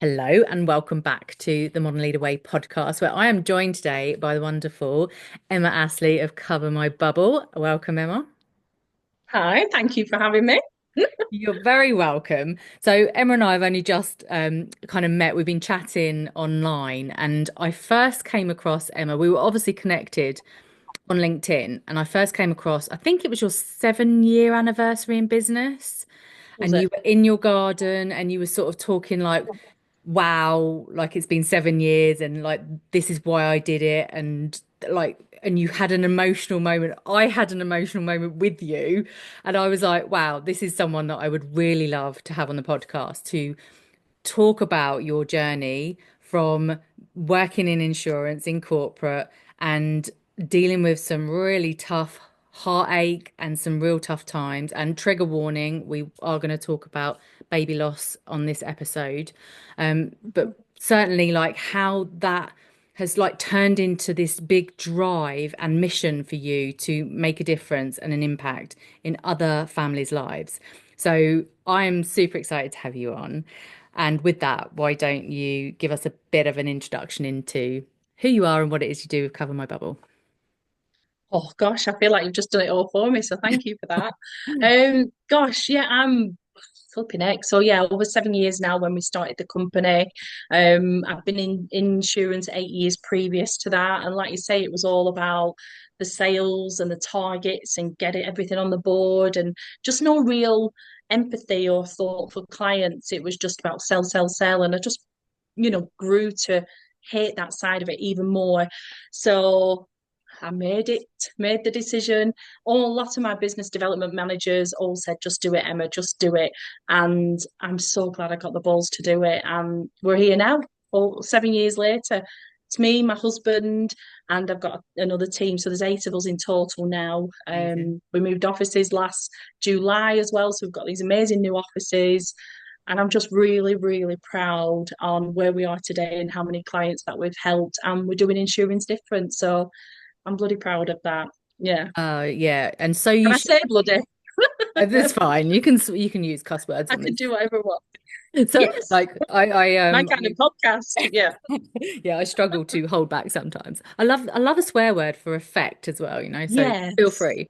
Hello and welcome back to the Modern Leader Way podcast, where I am joined today by the wonderful Emma Astley of Cover My Bubble. Welcome, Emma. Hi, thank you for having me. You're very welcome. So, Emma and I have only just kind of met. We've been chatting online, and I first came across Emma. We were obviously connected on LinkedIn, and I first came across, I think it was your 7 year anniversary in business, Was and you it? were in your garden and you were sort of talking like, wow, like it's been 7 years and like this is why I did it and like and you had an emotional moment. I had an emotional moment with you and I was like, wow, this is someone that I would really love to have on the podcast to talk about your journey from working in insurance in corporate and dealing with some really tough heartache and some real tough times. And trigger warning, we are going to talk about baby loss on this episode. But certainly, like how that has like turned into this big drive and mission for you to make a difference and an impact in other families' lives. So I'm super excited to have you on. And with that, why don't you give us a bit of an introduction into who you are and what it is you do with Cover My Bubble? Oh gosh, I feel like you've just done it all for me, so thank you for that. Gosh, yeah, I'm flipping heck. So yeah, over 7 years now when we started the company. I've been in insurance 8 years previous to that, and like you say, it was all about the sales and the targets and getting everything on the board, and just no real empathy or thought for clients. It was just about sell, sell, sell, and I just grew to hate that side of it even more. So I made the decision. A lot of my business development managers all said, just do it, Emma, just do it. And I'm so glad I got the balls to do it. And we're here now, 7 years later. It's me, my husband, and I've got another team. So there's 8 of us in total now. Amazing. We moved offices last July as well. So we've got these amazing new offices. And I'm just really, really proud on where we are today and how many clients that we've helped. And we're doing insurance different. So I'm bloody proud of that. Yeah. Yeah, and so Can you I should. say bloody? That's fine. You can use cuss words I on can this. do whatever I want. So Yes. like I My kind of podcast. Yeah. yeah, I struggle to hold back sometimes. I love a swear word for effect as well, so feel Yes. free.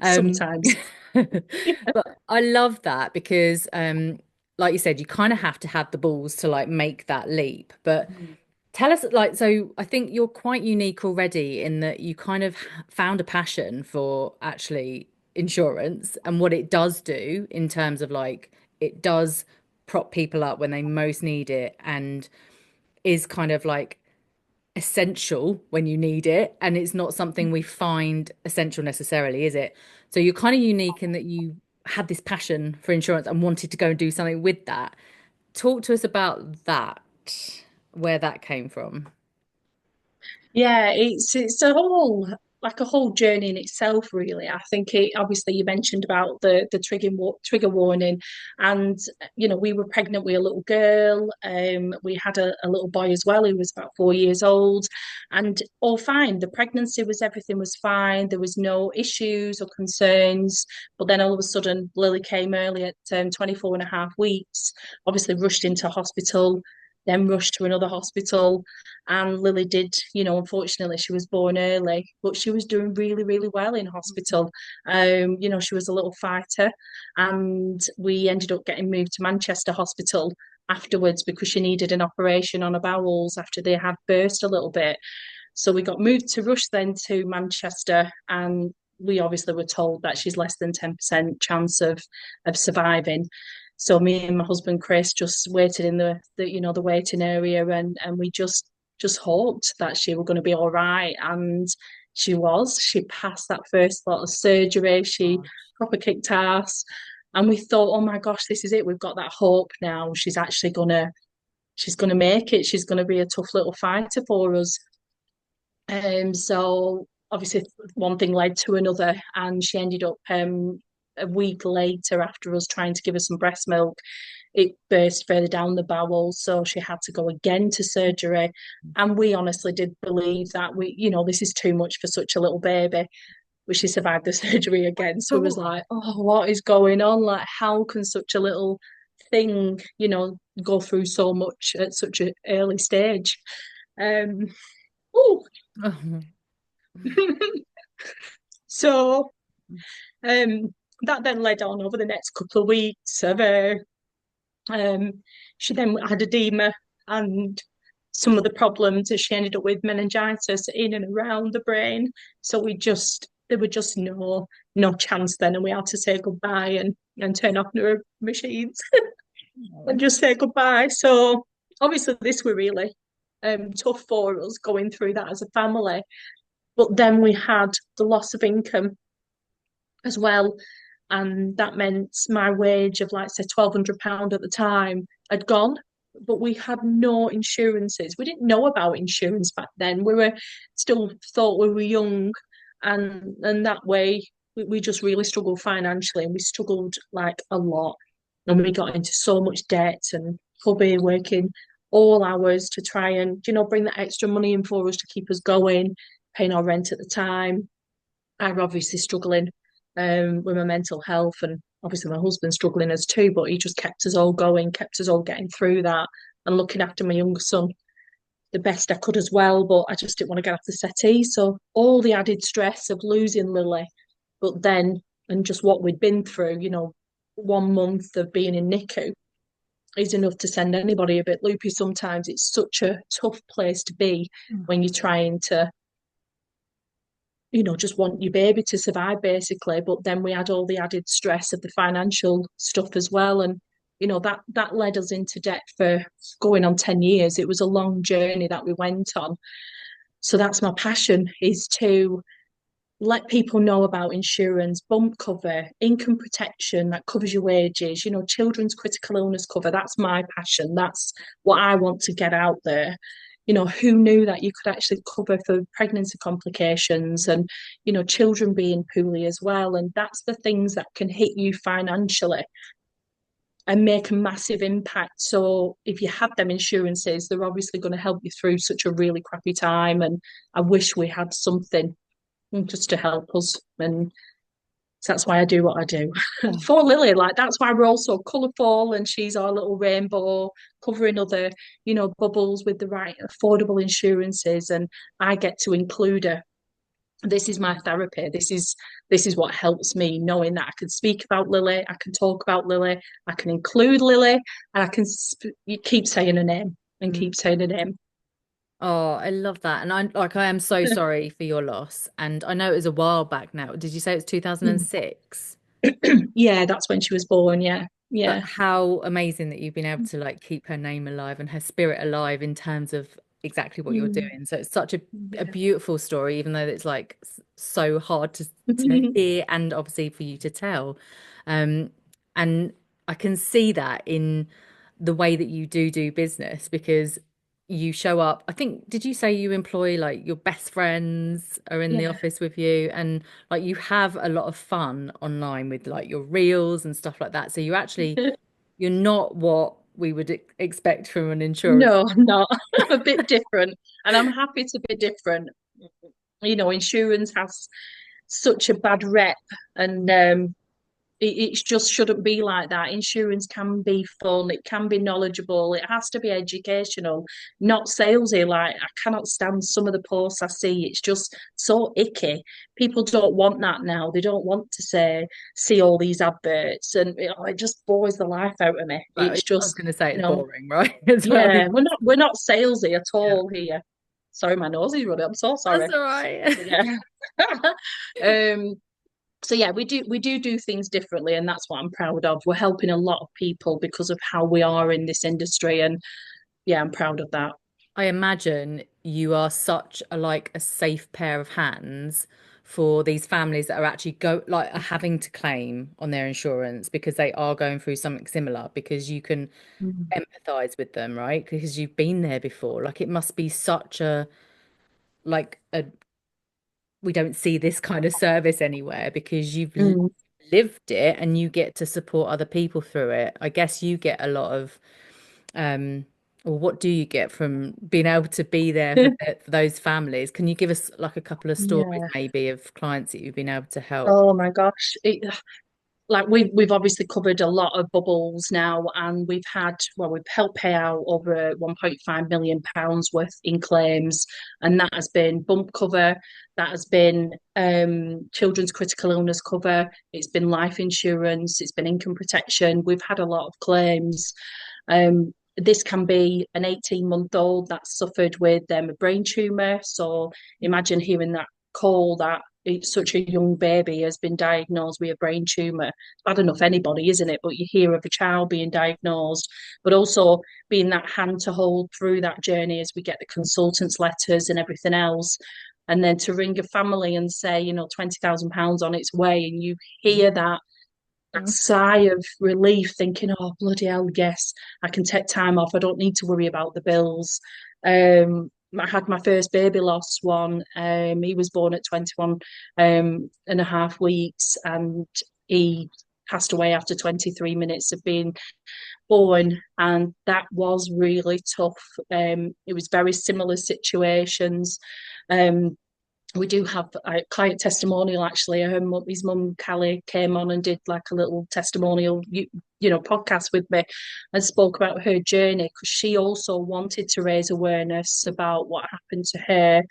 Um Sometimes. but I love that because like you said, you kind of have to have the balls to like make that leap. But tell us, like, so I think you're quite unique already in that you kind of found a passion for actually insurance and what it does do in terms of like it does prop people up when they most need it and is kind of like essential when you need it. And it's not something we find essential necessarily, is it? So you're kind of unique in that you had this passion for insurance and wanted to go and do something with that. Talk to us about that, where that came from. Yeah, it's a whole like a whole journey in itself, really. I think it obviously you mentioned about the trigger warning, and we were pregnant with a little girl. We had a little boy as well who was about 4 years old, and all fine. The pregnancy was everything was fine. There was no issues or concerns. But then all of a sudden, Lily came early at 24 and a half weeks. Obviously, rushed into hospital, then rushed to another hospital. And Lily did, unfortunately, she was born early, but she was doing really, really well in hospital. She was a little fighter, and we ended up getting moved to Manchester Hospital afterwards because she needed an operation on her bowels after they had burst a little bit. So we got moved to Rush then to Manchester, and we obviously were told that she's less than 10% chance of surviving. So me and my husband Chris just waited in the waiting area, and we just hoped that she was going to be all right. And she was. She passed that first lot of surgery. She proper kicked ass. And we thought, oh my gosh, this is it. We've got that hope now. She's gonna make it. She's gonna be a tough little fighter for us. So obviously one thing led to another, and she ended up a week later after us trying to give her some breast milk. It burst further down the bowel, so she had to go again to surgery. And we honestly did believe that this is too much for such a little baby. But she survived the surgery again. So it was Oh, like, oh, what is going on? Like, how can such a little thing, go through so much at such an early stage. Um, ooh. So um, that then led on over the next couple of weeks of um, she then had edema and some of the problems that she ended up with meningitis in and around the brain. So there were just no chance then, and we had to say goodbye and turn off neuro machines and just say goodbye. So obviously this were really tough for us going through that as a family. But then we had the loss of income as well. And that meant my wage of, like, say, £1,200 at the time had gone. But we had no insurances. We didn't know about insurance back then. We were still thought we were young. And that way, we just really struggled financially. And we struggled like a lot. And we got into so much debt, and hubby working all hours to try and, bring that extra money in for us to keep us going, paying our rent at the time. I'm obviously struggling with my mental health, and obviously my husband's struggling as too, but he just kept us all going, kept us all getting through that and looking after my younger son the best I could as well. But I just didn't want to get off the settee. So all the added stress of losing Lily, but then, and just what we'd been through, 1 month of being in NICU is enough to send anybody a bit loopy sometimes. It's such a tough place to be when you're trying to just want your baby to survive basically. But then we had all the added stress of the financial stuff as well. And, that led us into debt for going on 10 years. It was a long journey that we went on. So that's my passion, is to let people know about insurance, bump cover, income protection that covers your wages, children's critical illness cover. That's my passion. That's what I want to get out there. Who knew that you could actually cover for pregnancy complications and, children being poorly as well. And that's the things that can hit you financially and make a massive impact. So if you have them insurances, they're obviously going to help you through such a really crappy time. And I wish we had something just to help us. And that's why I do what I do. For Lily, like, that's why we're all so colourful, and she's our little rainbow, covering other, bubbles with the right affordable insurances. And I get to include her. This is my therapy. This is what helps me, knowing that I can speak about Lily, I can talk about Lily, I can include Lily, and I can keep saying her name and Mm. keep saying her name. Oh, I love that. And I am so sorry for your loss. And I know it was a while back now. Did you say it was 2006? Yeah, that's when she was born. Yeah, But yeah, how amazing that you've been able to like keep her name alive and her spirit alive in terms of exactly what you're mm, doing. So it's such a yeah. beautiful story, even though it's like so hard to hear and obviously for you to tell. Um, and I can see that in the way that you do business because you show up. I think, did you say you employ like your best friends are in the Yeah. office with you and like you have a lot of fun online with like your reels and stuff like that. So you're not what we would expect from an insurance. No, no, I'm a bit different, and I'm happy to be different. Insurance has such a bad rep, and it just shouldn't be like that. Insurance can be fun, it can be knowledgeable, it has to be educational, not salesy. Like, I cannot stand some of the posts I see. It's just so icky. People don't want that now. They don't want to see all these adverts, and it just bores the life out of me. Well, It's I was just, going to say you it's know, boring, right? As well. yeah, we're not salesy at Yeah. all here. Sorry, my nose is running. I'm so That's sorry. all right. But yeah. um so yeah, we do things differently, and that's what I'm proud of. We're helping a lot of people because of how we are in this industry, and yeah, I'm proud of that. I imagine you are such a like a safe pair of hands for these families that are actually are having to claim on their insurance because they are going through something similar because you can Mm. empathize with them, right? Because you've been there before. Like it must be such a like a we don't see this kind of service anywhere because you've Mm. lived it and you get to support other people through it. I guess you get a lot of um or what do you get from being able to be there for those families? Can you give us like a couple of stories Yeah. maybe of clients that you've been able to help? Oh my gosh. like we've obviously covered a lot of bubbles now, and we've helped pay out over 1.5 million pounds worth in claims, and that has been bump cover, that has been children's critical illness cover, it's been life insurance, it's been income protection. We've had a lot of claims. This can be an 18-month-old that suffered with a brain tumor. So imagine hearing that call that it's such a young baby has been diagnosed with a brain tumor. Bad enough anybody, isn't it? But you hear of a child being diagnosed, but also being that hand to hold through that journey as we get the consultants' letters and everything else. And then to ring a family and say, £20,000 on its way, and you hear that Mm. sigh of relief, thinking, "Oh bloody hell, yes, I can take time off. I don't need to worry about the bills." I had my first baby loss one. He was born at 21 and a half weeks, and he passed away after 23 minutes of being born, and that was really tough. It was very similar situations. Um, we do have a client testimonial actually. His mum Callie came on and did like a little testimonial, podcast with me, and spoke about her journey because she also wanted to raise awareness about what happened to her.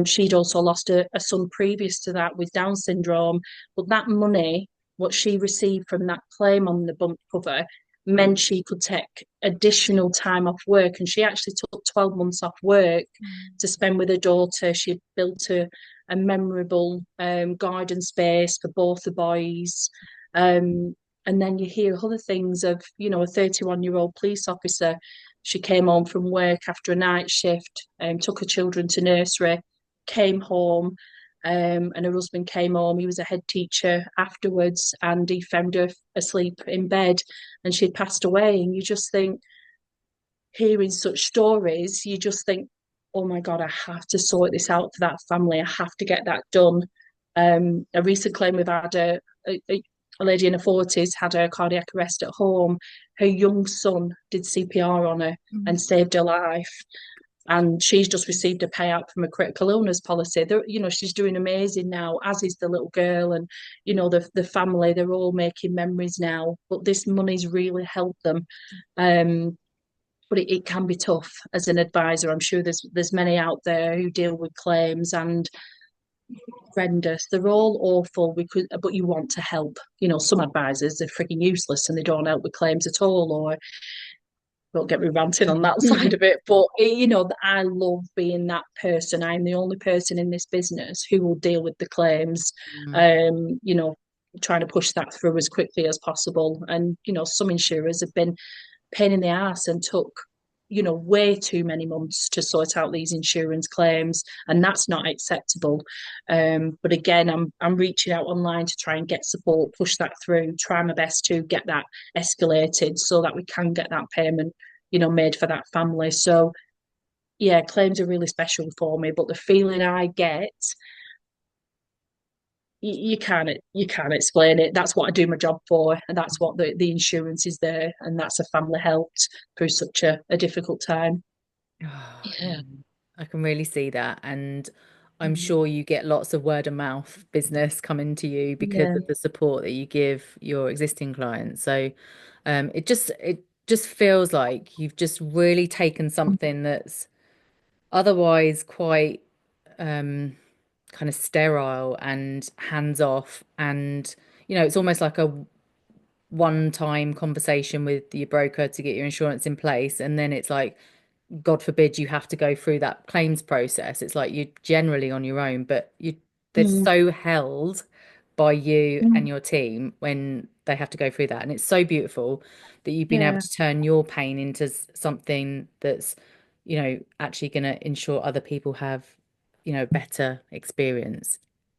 She'd also lost a son previous to that with Down syndrome, but that money, what she received from that claim on the bump cover, meant she could take additional time off work, and she actually took 12 months off work to spend with her daughter. She built a memorable garden space for both the boys. And then you hear other things of, a 31-year-old police officer. She came home from work after a night shift, took her children to nursery, came home, and her husband came home. He was a head teacher afterwards, and he found her asleep in bed, and she'd passed away. And you just think, hearing such stories, you just think, oh my God, I have to sort this out for that family. I have to get that done. A recent claim we've had a lady in her 40s had a cardiac arrest at home. Her young son did CPR on her Mm. and saved her life. And she's just received a payout from a critical illness policy. She's doing amazing now, as is the little girl, and the family. They're all making memories now. But this money's really helped them. But it can be tough as an advisor. I'm sure there's many out there who deal with claims and horrendous. They're all awful because, but you want to help. Some advisors are freaking useless and they don't help with claims at all, or don't get me ranting on that side of it. But I love being that person. I'm the only person in this business who will deal with the claims. Mm. Um, you know, trying to push that through as quickly as possible. And some insurers have been pain in the ass and took way too many months to sort out these insurance claims, and that's not acceptable. But again, I'm reaching out online to try and get support, push that through, try my best to get that escalated so that we can get that payment made for that family. So yeah, claims are really special for me, but the feeling I get, you can't explain it. That's what I do my job for, and that's what the insurance is there, and that's a family helped through such a difficult time. Oh, Yeah. I can really see that. And I'm Mm. sure you get lots of word of mouth business coming to you because Yeah. of the support that you give your existing clients. So it just feels like you've just really taken something that's otherwise quite um, kind of sterile and hands off. And, it's almost like a one-time conversation with your broker to get your insurance in place. And then it's like, God forbid you have to go through that claims process. It's like you're generally on your own, but they're Mm. so held by you and Mm. your team when they have to go through that. And it's so beautiful that you've been able Yeah. to turn your pain into something that's, actually going to ensure other people have, better experience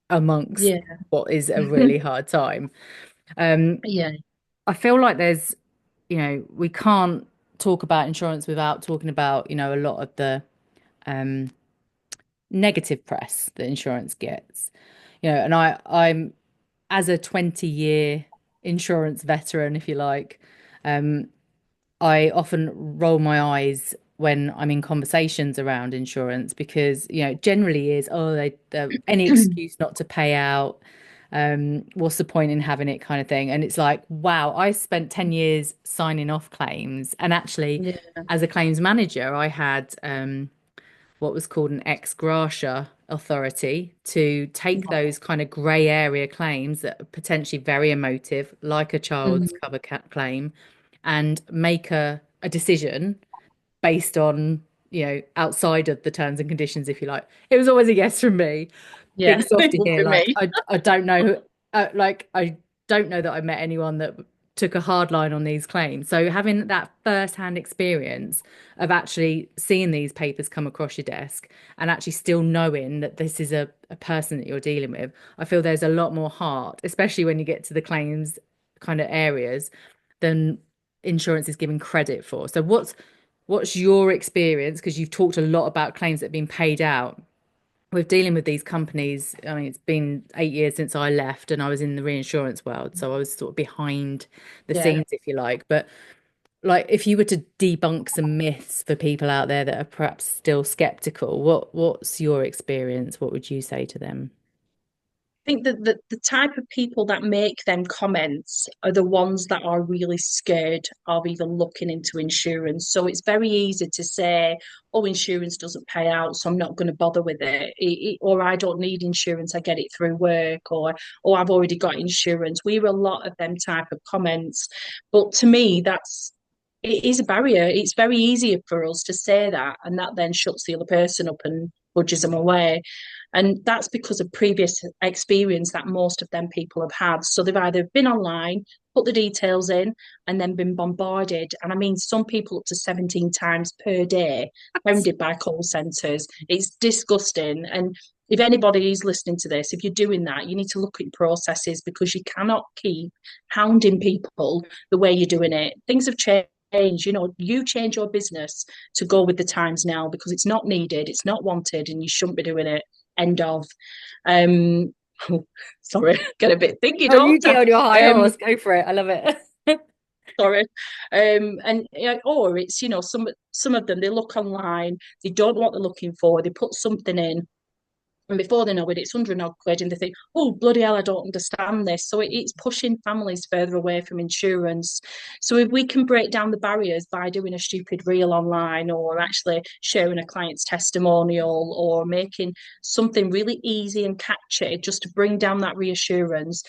amongst Yeah. what is a really hard time. Um, Yeah. I feel like we can't talk about insurance without talking about, a lot of the um, negative press that insurance gets. And I'm as a 20-year insurance veteran, if you like, um, I often roll my eyes when I'm in conversations around insurance because, generally is, oh, they any excuse not to pay out. What's the point in having it kind of thing? And it's like, wow, I spent 10 years signing off claims. And actually, Yeah. as a claims manager, I had what was called an ex gratia authority to take those kind of grey area claims that are potentially very emotive, like a child's Mhm. cover claim, and make a decision based on, outside of the terms and conditions, if you like. It was always a yes from me. Yeah, Bit it softy would here. be Like me. I don't know who, I don't know that I met anyone that took a hard line on these claims. So having that first-hand experience of actually seeing these papers come across your desk and actually still knowing that this is a person that you're dealing with, I feel there's a lot more heart, especially when you get to the claims kind of areas, than insurance is given credit for. So what's your experience? Because you've talked a lot about claims that have been paid out with dealing with these companies. I mean, it's been 8 years since I left and I was in the reinsurance world. So I was sort of behind the Yeah. scenes, if you like. But like if you were to debunk some myths for people out there that are perhaps still skeptical, what's your experience? What would you say to them? Think that the type of people that make them comments are the ones that are really scared of even looking into insurance. So it's very easy to say, oh, insurance doesn't pay out, so I'm not going to bother with or I don't need insurance, I get it through work, or oh, I've already got insurance. We hear a lot of them type of comments. But to me, it is a barrier. It's very easy for us to say that, and that then shuts the other person up and budges them away. And that's because of previous experience that most of them people have had. So they've either been online, put the details in, and then been bombarded. And I mean, some people up to 17 times per day, hounded by call centres. It's disgusting. And if anybody is listening to this, if you're doing that, you need to look at your processes because you cannot keep hounding people the way you're doing it. Things have changed. You change your business to go with the times now because it's not needed, it's not wanted, and you shouldn't be doing it. End of. Um, sorry, get a bit thinky, Oh, you don't get I? on your high Um, horse. Go for it. I love it. sorry. And or it's some of them they look online, they don't know what they're looking for, they put something in, and before they know it, it's 100 odd quid, and they think, oh, bloody hell, I don't understand this. So it's pushing families further away from insurance. So if we can break down the barriers by doing a stupid reel online or actually sharing a client's testimonial or making something really easy and catchy just to bring down that reassurance,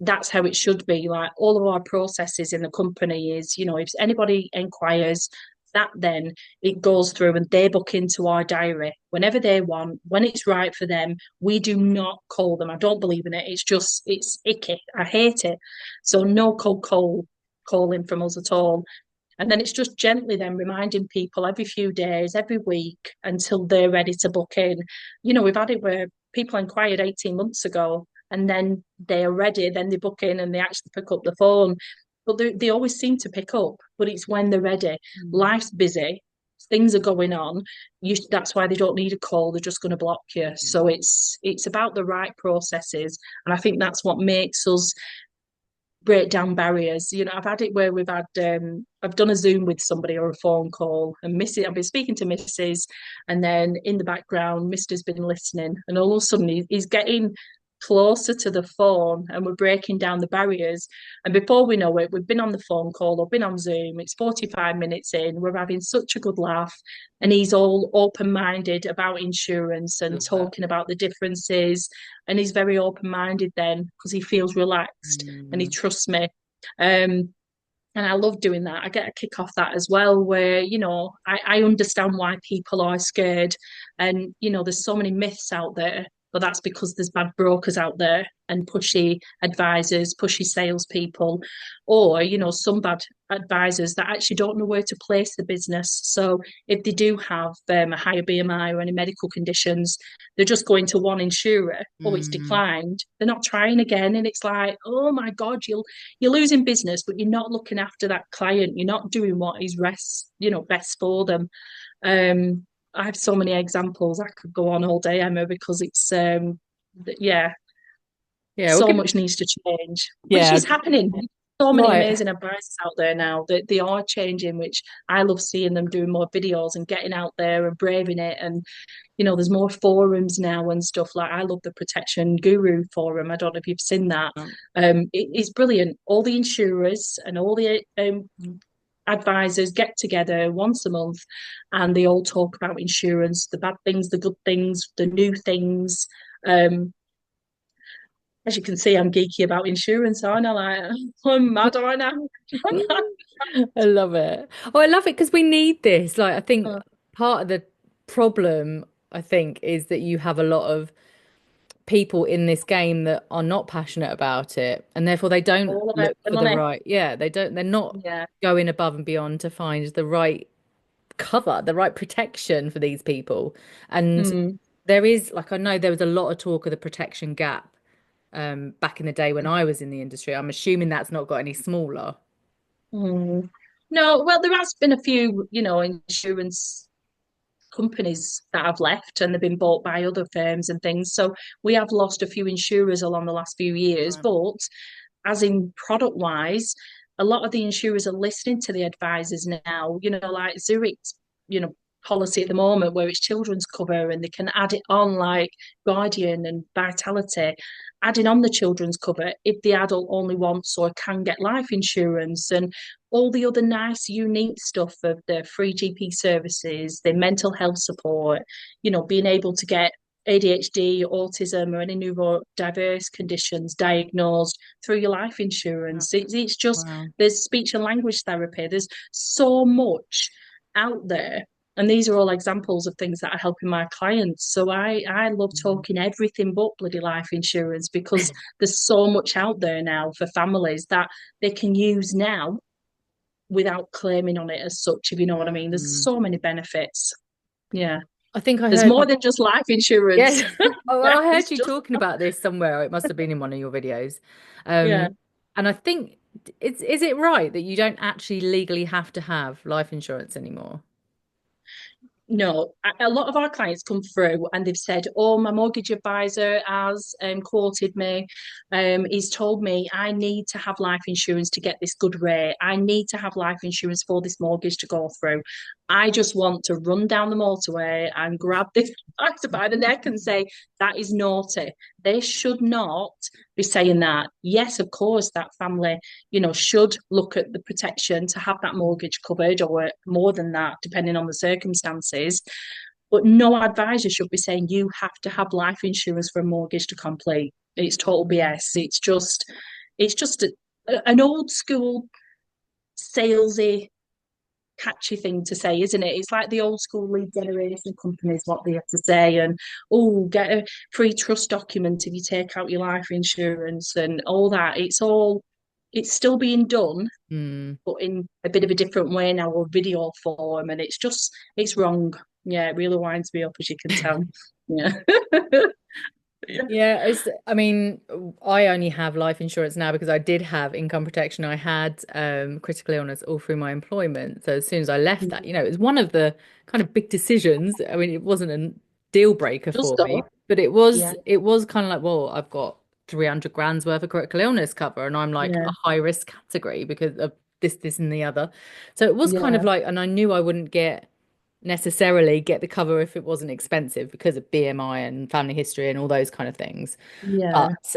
that's how it should be. Like all of our processes in the company is, if anybody inquires, that then it goes through and they book into our diary whenever they want, when it's right for them. We do not call them. I don't believe in it. It's icky. I hate it. So no cold calling from us at all. And then it's just gently then reminding people every few days, every week until they're ready to book in. We've had it where people inquired 18 months ago and then they are ready, then they book in and they actually pick up the phone. But they always seem to pick up, but it's when they're ready. Mm. Life's busy, things are going on. That's why they don't need a call, they're just going to block you. So it's about the right processes. And I think that's what makes us break down barriers. I've had it where I've done a Zoom with somebody or a phone call, and I've been speaking to Mrs. and then in the background, Mister's been listening, and all of a sudden he's getting closer to the phone and we're breaking down the barriers. And before we know it, we've been on the phone call or been on Zoom. It's 45 minutes in, we're having such a good laugh, and he's all open-minded about insurance and Love that. talking about the differences, and he's very open-minded then because he feels relaxed and he Mm. trusts me. Um, and I love doing that. I get a kick off that as well, where, I understand why people are scared. And, there's so many myths out there, but that's because there's bad brokers out there and pushy advisors, pushy salespeople, or, some bad advisors that actually don't know where to place the business. So if they do have a higher BMI or any medical conditions, they're just going to one insurer. Oh, it's Mm. declined. They're not trying again. And it's like, oh my God, you're losing business, but you're not looking after that client. You're not doing what is best for them. Um, I have so many examples. I could go on all day, Emma, because yeah, Yeah, well, so give much needs to change, which yeah, is happening. so many Right. amazing advisors out there now that they are changing, which I love seeing them doing more videos and getting out there and braving it. And, there's more forums now and stuff. Like I love the Protection Guru forum. I don't know if you've seen that. Um, It's brilliant. All the insurers and all the advisors get together once a month and they all talk about insurance, the bad things, the good things, the new things. Um, as you can see, I'm geeky about insurance, aren't I? Like, I'm mad, aren't I? I love it. Oh, I love it because we need this. Like, I think part of the problem, I think, is that you have a lot of people in this game that are not passionate about it, and therefore they don't All about look the for the money. right, yeah, they're not Yeah. going above and beyond to find the right cover, the right protection for these people. And Mm. there is, like, I know there was a lot of talk of the protection gap back in the day when I was in the industry. I'm assuming that's not got any smaller. Mm. No, well, there has been a few, insurance companies that have left and they've been bought by other firms and things. So we have lost a few insurers along the last few years, Right. but as in product wise, a lot of the insurers are listening to the advisors now, like Zurich's, policy at the moment where it's children's cover and they can add it on like Guardian and Vitality, adding on the children's cover if the adult only wants or can get life insurance and all the other nice, unique stuff of the free GP services, the mental health support, being able to get ADHD, autism, or any neurodiverse conditions diagnosed through your life insurance. It's just, Wow. there's speech and language therapy. There's so much out there. And these are all examples of things that are helping my clients. So I love talking everything but bloody life insurance because there's so much out there now for families that they can use now without claiming on it as such, if you know what I mean. There's Mm. so many benefits. Yeah. I think I There's heard more my than just life insurance. yeah. Oh, Yeah, well, I heard it's you just talking about this somewhere. It must have been in one of your videos. yeah. And I think is it right that you don't actually legally have to have life insurance anymore? No, a lot of our clients come through and they've said, "Oh, my mortgage advisor has quoted me. He's told me I need to have life insurance to get this good rate. I need to have life insurance for this mortgage to go through. I just want to run down the motorway and grab this advisor by the neck and say that is naughty. They should not be saying that. Yes, of course, that family should look at the protection to have that mortgage covered or more than that, depending on the circumstances. But no advisor should be saying you have to have life insurance for a mortgage to complete. It's total BS. It's just an old school salesy catchy thing to say, isn't it? It's like the old school lead generation companies, what they have to say, and oh, get a free trust document if you take out your life insurance and all that. It's still being done, Mm. but in a bit of a different way now, or video form, and it's wrong. Yeah, it really winds me up, as you can tell. Yeah. Yeah. Yeah, I mean, I only have life insurance now because I did have income protection. I had critical illness all through my employment. So as soon as I left that, it was one of the kind of big decisions. I mean, it wasn't a deal breaker Just for me, go. but it was Yeah, it was kind of like, well, I've got 300 grand's worth of critical illness cover and I'm like yeah, a high risk category because of this and the other. So it was kind of yeah, like, and I knew I wouldn't necessarily get the cover if it wasn't expensive because of BMI and family history and all those kind of things. yeah. But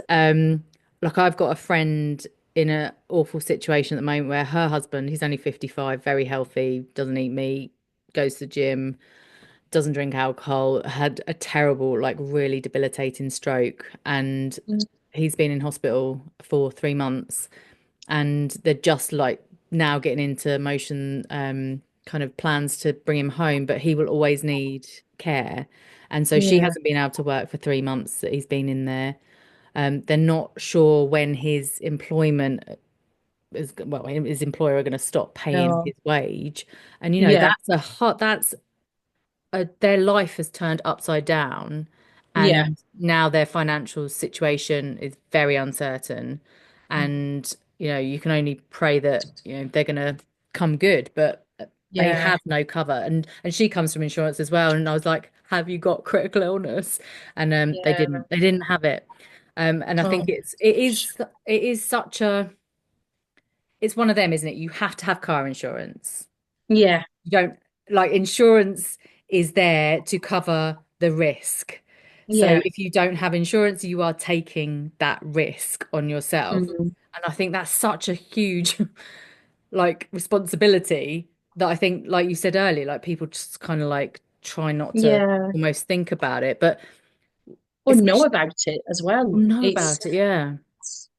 like I've got a friend in an awful situation at the moment where her husband, he's only 55, very healthy, doesn't eat meat, goes to the gym, doesn't drink alcohol, had a terrible, like really debilitating stroke, and Mm. he's been in hospital for 3 months and they're just like now getting into motion kind of plans to bring him home, but he will always need care. And so she Yeah, hasn't been able to work for 3 months that he's been in there. They're not sure when his employment is, well, his employer are going to stop paying no, his wage. And yeah, that's their life has turned upside down, yeah, and now their financial situation is very uncertain. And you can only pray that they're going to come good, but they yeah, have no cover. And she comes from insurance as well. And I was like, "Have you got critical illness?" And they yeah. didn't have it. And I think Oh, it is such a it's one of them, isn't it? You have to have car insurance. Yeah, You don't like insurance is there to cover the risk. So yeah, if you don't have insurance, you are taking that risk on yourself. mm, And I think that's such a huge like responsibility that I think, like you said earlier, like people just kind of like try not to yeah. almost think about it, but Or know especially about it as well. know It's about it. Yeah.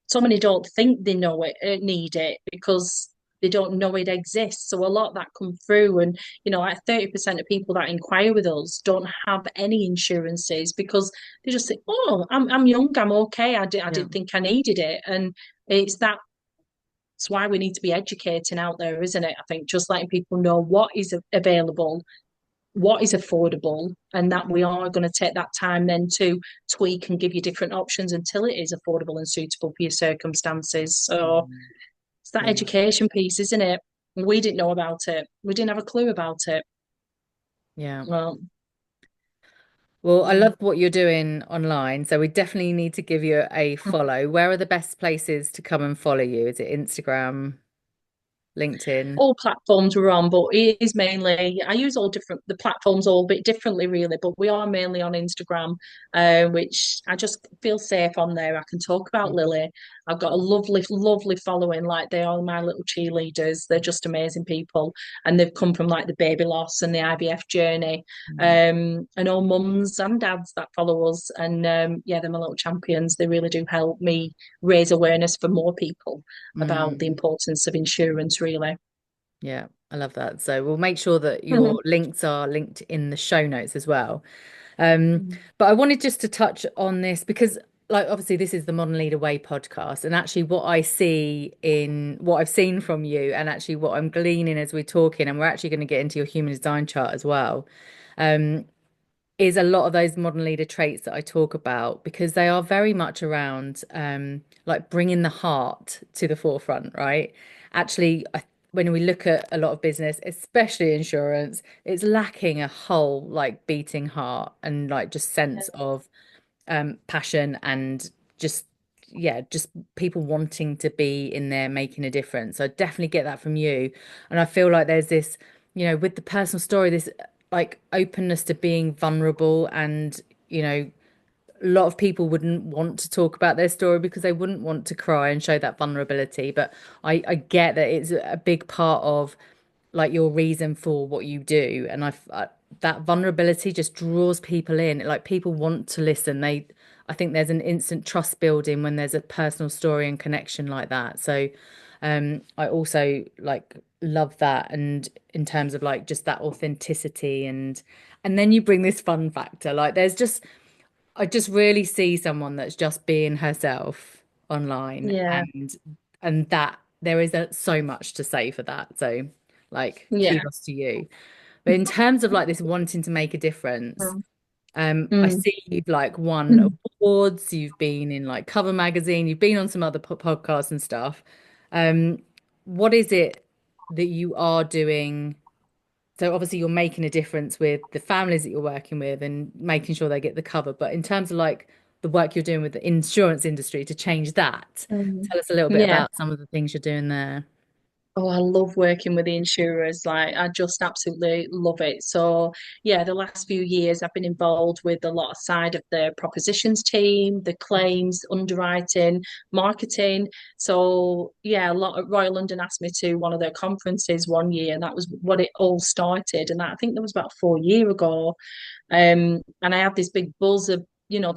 so many don't think they know it, need it because they don't know it exists. So a lot that come through, and like 30% of people that inquire with us don't have any insurances because they just think, "Oh, I'm young, I'm okay. I Yeah. didn't think I needed it," and it's that. It's why we need to be educating out there, isn't it? I think just letting people know what is available, what is affordable, and that we are going to take that time then to tweak and give you different options until it is affordable and suitable for your circumstances. So Mm. it's that Yeah. education piece, isn't it? We didn't know about it. We didn't have a clue about it. Yeah. Well, Well, I mm. love what you're doing online, so we definitely need to give you a follow. Where are the best places to come and follow you? Is it Instagram, LinkedIn? All platforms we're on, but it is mainly I use all different the platforms all a bit differently, really. But we are mainly on Instagram, which I just feel safe on there. I can talk about Lily. I've got a lovely, lovely following. Like they are my little cheerleaders. They're just amazing people, and they've come from like the baby loss and the IVF journey, Mm. and all mums and dads that follow us. And yeah, they're my little champions. They really do help me raise awareness for more people about the Mm. importance of insurance, really. Yeah, I love that. So we'll make sure that your links are linked in the show notes as well. But I wanted just to touch on this because, like, obviously, this is the Modern Leader Way podcast, and actually, what I see in what I've seen from you, and actually what I'm gleaning as we're talking, and we're actually going to get into your human design chart as well. Um, is a lot of those modern leader traits that I talk about because they are very much around like bringing the heart to the forefront, right? Actually, when we look at a lot of business, especially insurance, it's lacking a whole like beating heart and like just sense of passion and just yeah, just people wanting to be in there making a difference. So I definitely get that from you. And I feel like there's this, with the personal story, this like openness to being vulnerable and, a lot of people wouldn't want to talk about their story because they wouldn't want to cry and show that vulnerability. But I get that it's a big part of like your reason for what you do. And that vulnerability just draws people in. Like people want to listen. I think there's an instant trust building when there's a personal story and connection like that. So, I also like love that. And in terms of like just that authenticity and then you bring this fun factor. Like I just really see someone that's just being herself online Yeah, and that there is so much to say for that. So like yeah. kudos to you. But in terms of like this wanting to make a difference, Mm, I mm, see you've like won mm. awards, you've been in like Cover Magazine, you've been on some other podcasts and stuff. Um, what is it that you are doing? So obviously you're making a difference with the families that you're working with and making sure they get the cover. But in terms of like the work you're doing with the insurance industry to change that, tell us a little bit Yeah. about some of the things you're doing there. Oh, I love working with the insurers. Like, I just absolutely love it. So, yeah, the last few years I've been involved with a lot of side of the propositions team, the claims, underwriting, marketing. So, yeah, a lot of Royal London asked me to one of their conferences one year, and that was what it all started. And that, I think that was about 4 years ago. And I have this big buzz of,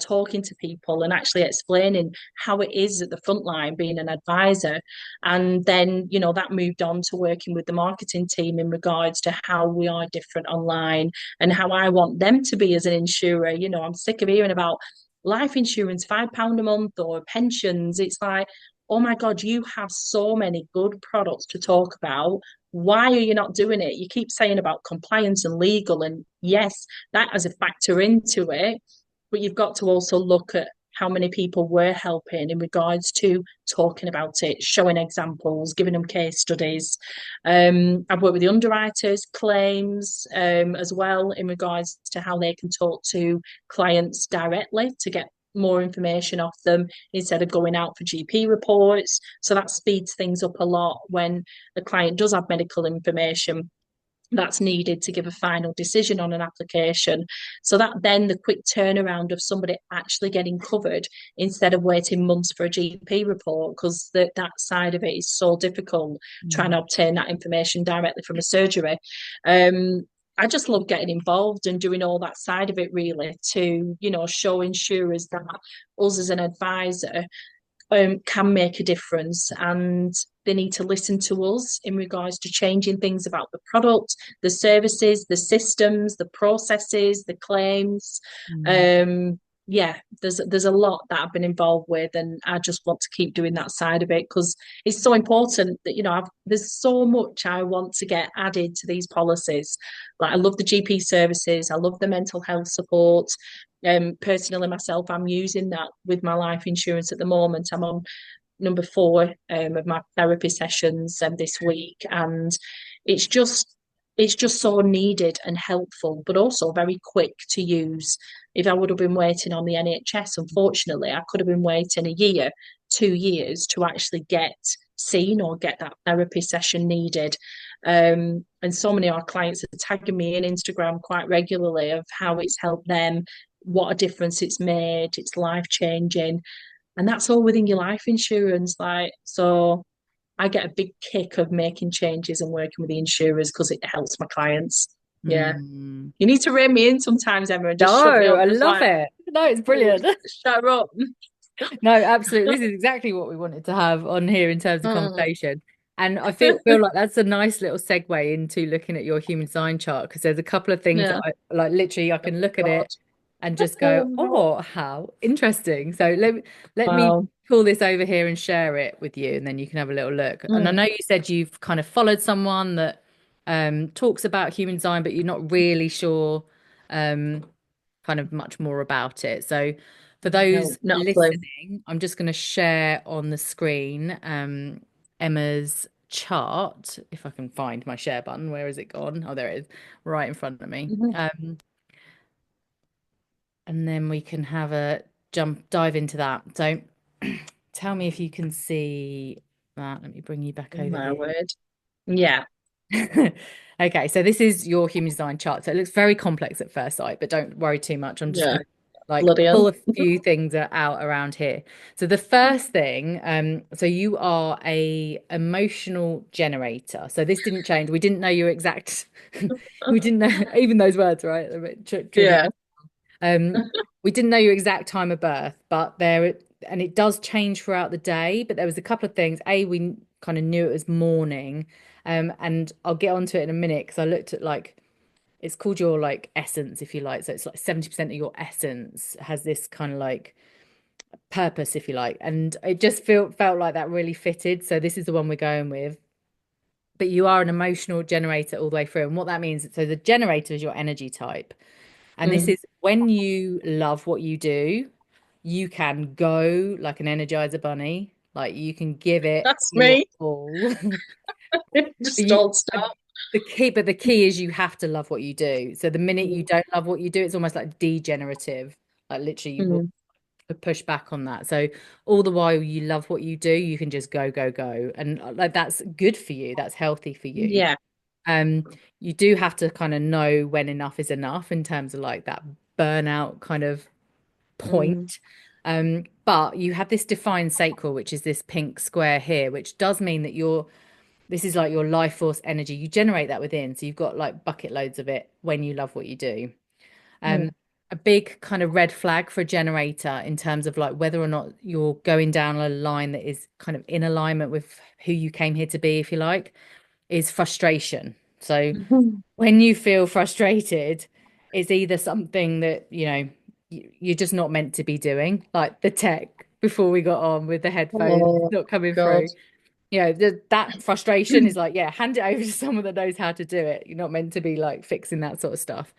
talking to people and actually explaining how it is at the front line being an advisor. And then, that moved on to working with the marketing team in regards to how we are different online and how I want them to be as an insurer. I'm sick of hearing about life insurance, £5 a month or pensions. It's like, oh my God, you have so many good products to talk about. Why are you not doing it? You keep saying about compliance and legal, and yes, that as a factor into it. But you've got to also look at how many people we're helping in regards to talking about it, showing examples, giving them case studies. I've worked with the underwriters, claims as well in regards to how they can talk to clients directly to get more information off them instead of going out for GP reports. So that speeds things up a lot when the client does have medical information that's needed to give a final decision on an application. So that then the quick turnaround of somebody actually getting covered instead of waiting months for a GP report, because that side of it is so difficult trying Mm. to obtain that information directly from a surgery. Um, I just love getting involved and doing all that side of it really to, show insurers that us as an advisor can make a difference, and they need to listen to us in regards to changing things about the product, the services, the systems, the processes, the claims. Mm. um yeah, there's a lot that I've been involved with, and I just want to keep doing that side of it because it's so important that there's so much I want to get added to these policies. Like I love the GP services, I love the mental health support. Personally, myself, I'm using that with my life insurance at the moment. I'm on number 4 of my therapy sessions this week, and it's just it's just so needed and helpful, but also very quick to use. If I would have been waiting on the NHS, unfortunately, I could have been waiting a year, 2 years to actually get seen or get that therapy session needed. And so many of our clients are tagging me in Instagram quite regularly of how it's helped them, what a difference it's made, it's life changing. And that's all within your life insurance. Like, so I get a big kick of making changes and working with the insurers because it helps my clients. Yeah. Mm. You need to rein me in sometimes, Emma, and No, just shut me up. I Just love like, it. No, it's oh, brilliant. shut her up. No, absolutely. This is exactly what we wanted to have on here in terms of Mm. conversation. And I feel like that's a nice little segue into looking at your human design chart because there's a couple of things that Yeah. I like literally I can look at God. it and just go, oh, how interesting. So let me Wow. pull this over here and share it with you, and then you can have a little look. And I Mm. know you said you've kind of followed someone that talks about human design, but you're not really sure um kind of much more about it. So for No, those not a clue. listening, I'm just going to share on the screen Emma's chart. If I can find my share button, where is it gone? Oh, there it is, right in front of me. Mhm. And then we can have a dive into that. So tell me if you can see that. Let me bring you back Oh, over my here. word. Yeah. Okay, so this is your human design chart. So it looks very complex at first sight, but don't worry too much. I'm just Yeah. gonna like Bloody pull hell. a few things out around here. So the first thing, so you are a emotional generator. So this didn't change. We didn't know your exact, we didn't know even those words, right? They're a bit tricky. Yeah. Um, we didn't know your exact time of birth, but and it does change throughout the day. But there was a couple of things. We kind of knew it was morning, and I'll get onto it in a minute because I looked at like it's called your like essence, if you like. So it's like 70% of your essence has this kind of like purpose, if you like, and it just felt like that really fitted. So this is the one we're going with. But you are an emotional generator all the way through, and what that means. So the generator is your energy type. And this Mm. is when you love what you do, you can go like an Energizer bunny. Like you can give it That's your me. all. Just You, don't stop. but the key is you have to love what you do. So the minute you Mm. don't love what you do, it's almost like degenerative. Like literally you will Mm. push back on that. So all the while you love what you do, you can just go, go, go. And like that's good for you. That's healthy for you. Yeah. Um, you do have to kind of know when enough is enough in terms of like that burnout kind of Mm. point. But you have this defined sacral, which is this pink square here, which does mean that this is like your life force energy. You generate that within. So you've got like bucket loads of it when you love what you do. Um, Mm. a big kind of red flag for a generator in terms of like whether or not you're going down a line that is kind of in alignment with who you came here to be, if you like, is frustration. So when you feel frustrated, it's either something that, you're just not meant to be doing, like the tech before we got on with the headphones Oh, not coming God. through. That frustration is like, yeah, hand it over to someone that knows how to do it. You're not meant to be like fixing that sort of stuff.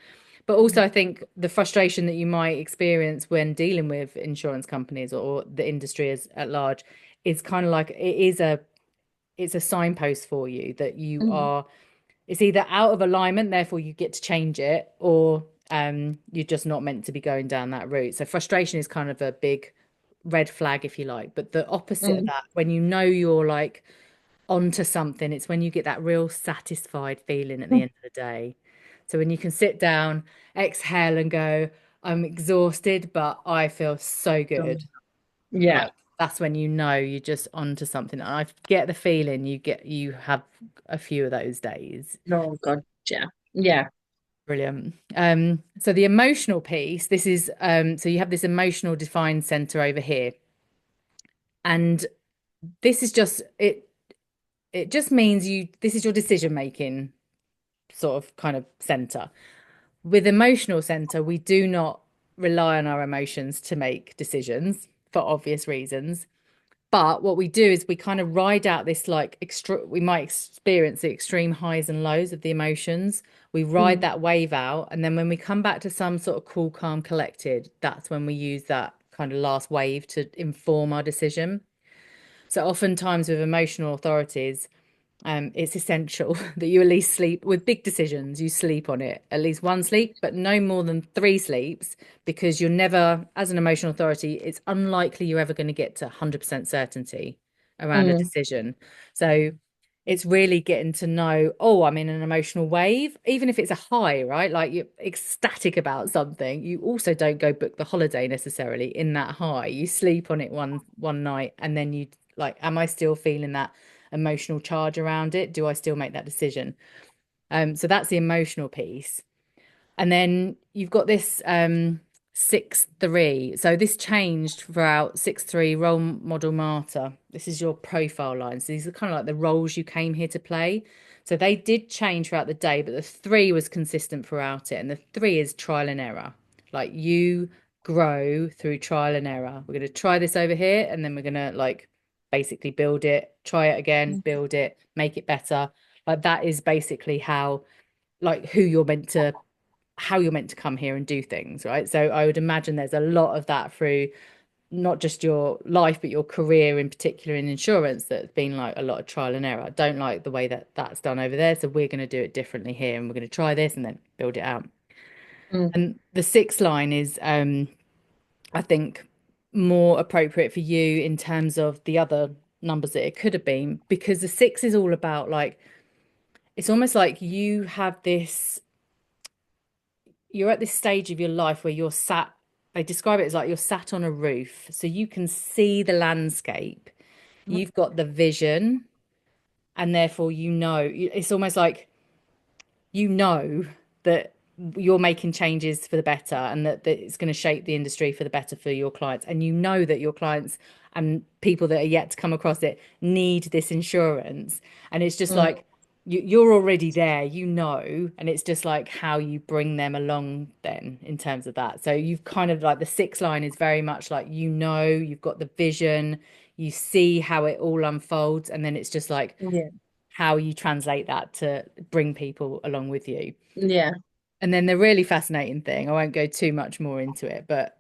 But also, I think the frustration that you might experience when dealing with insurance companies or the industry as at large is kind of like it's a signpost for you that you Mm. are it's either out of alignment, therefore you get to change it, or You're just not meant to be going down that route. So frustration is kind of a big red flag, if you like. But the opposite of Mm. that, when you know you're like onto something, it's when you get that real satisfied feeling at the end of the day. So when you can sit down, exhale, and go, I'm exhausted, but I feel so good. Yeah. Like that's when you know you're just onto something. And I get the feeling you have a few of those days. Oh God. Yeah. Yeah. Brilliant. So the emotional piece, this is so you have this emotional defined center over here. And this is just it just means you this is your decision making sort of kind of center. With emotional center, we do not rely on our emotions to make decisions for obvious reasons. But what we do is we kind of ride out this like we might experience the extreme highs and lows of the emotions. We ride Mm. that wave out. And then when we come back to some sort of cool, calm, collected, that's when we use that kind of last wave to inform our decision. So oftentimes with emotional authorities, it's essential that you at least sleep with big decisions. You sleep on it, at least one sleep, but no more than three sleeps, because you're never, as an emotional authority, it's unlikely you're ever going to get to 100% certainty around a Mm. decision. So it's really getting to know, oh, I'm in an emotional wave, even if it's a high, right? Like you're ecstatic about something. You also don't go book the holiday necessarily in that high. You sleep on it one night and then you like, am I still feeling that emotional charge around it? Do I still make that decision? So that's the emotional piece. And then you've got this 6-3. So this changed throughout 6-3 role model martyr. This is your profile line. So these are kind of like the roles you came here to play. So they did change throughout the day, but the 3 was consistent throughout it. And the 3 is trial and error. Like you grow through trial and error. We're going to try this over here, and then we're going to like basically build it, try it again, build it, make it better. Like that is basically how, like who you're meant to how you're meant to come here and do things, right? So I would imagine there's a lot of that through not just your life, but your career in particular in insurance that's been like a lot of trial and error. I don't like the way that that's done over there. So we're going to do it differently here and we're going to try this and then build it out. Mm. And the sixth line is, I think, more appropriate for you in terms of the other numbers that it could have been, because the six is all about like, it's almost like you have this you're at this stage of your life where you're sat, they describe it as like you're sat on a roof, so you can see the landscape, you've got the vision, and therefore it's almost like you know that you're making changes for the better and that it's going to shape the industry for the better for your clients. And you know that your clients and people that are yet to come across it need this insurance. And it's just Mm. like you're already there, and it's just like how you bring them along then in terms of that. So you've kind of like the sixth line is very much like, you've got the vision, you see how it all unfolds, and then it's just like Yeah. how you translate that to bring people along with you. Yeah. And then the really fascinating thing, I won't go too much more into it, but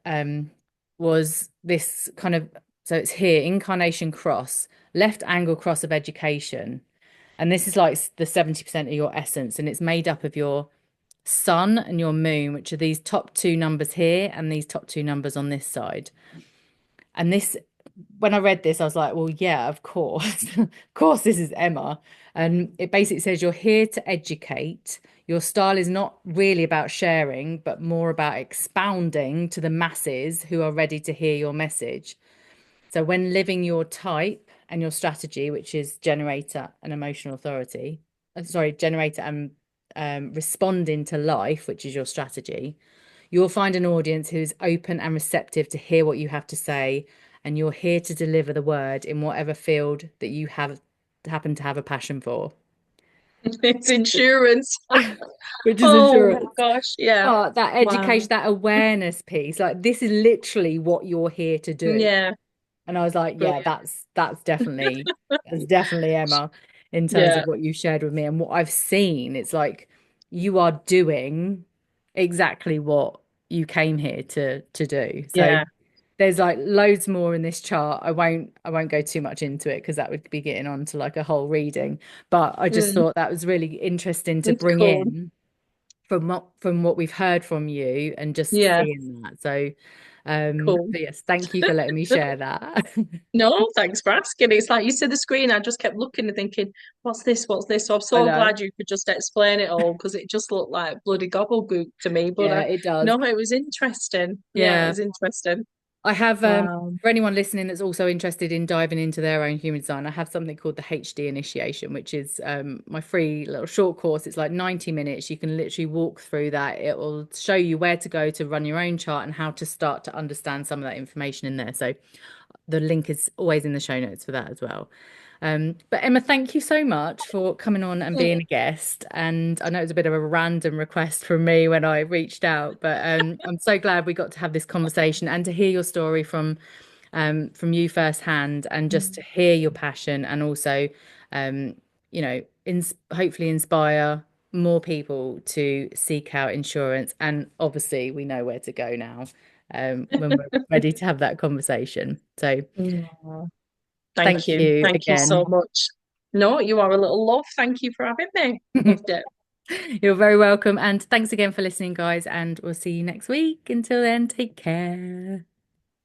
was this kind of, so it's here, incarnation cross, left angle cross of education. And this is like the 70% of your essence, and it's made up of your sun and your moon, which are these top two numbers here and these top two numbers on this side. And this, when I read this, I was like, well, yeah, of course. Of course, this is Emma. And it basically says you're here to educate. Your style is not really about sharing, but more about expounding to the masses who are ready to hear your message. So when living your type and your strategy, which is generator and emotional authority, generator and responding to life, which is your strategy, you'll find an audience who's open and receptive to hear what you have to say, and you're here to deliver the word in whatever field that you have happen to have a passion for, It's insurance. which is Oh my insurance. gosh. Yeah. Oh, that Wow. education, that awareness piece, like this is literally what you're here to do. Yeah. And I was like, yeah, Brilliant. that's definitely Emma in terms Yeah. of what you shared with me and what I've seen. It's like you are doing exactly what you came here to do. So Yeah. there's like loads more in this chart. I won't go too much into it because that would be getting on to like a whole reading. But I just Mm. thought that was really interesting to It's bring cool. in from what we've heard from you and just Yeah, seeing that. cool. So yes, thank you for letting me share that. No, thanks for asking. It's like you said the screen, I just kept looking and thinking, what's this? What's this? So I'm I so know. glad you could just explain it all because it just looked like bloody gobbledygook to me. But Yeah, it does. no, it was interesting. Yeah, it Yeah. was interesting. I have, Wow. for anyone listening that's also interested in diving into their own human design, I have something called the HD Initiation, which is my free little short course. It's like 90 minutes. You can literally walk through that. It will show you where to go to run your own chart and how to start to understand some of that information in there. So the link is always in the show notes for that as well. But Emma, thank you so much for coming on and being a guest. And I know it was a bit of a random request from me when I reached out, but I'm so glad we got to have this conversation and to hear your story from you firsthand, and just to hear your passion, and also, um, hopefully inspire more people to seek out insurance. And obviously, we know where to go now, when we're ready to have that conversation. So Yeah. Thank thank you. you Thank you so again. much. No, you are a little love. Thank you for having me. Loved it. You're very welcome. And thanks again for listening, guys. And we'll see you next week. Until then, take care.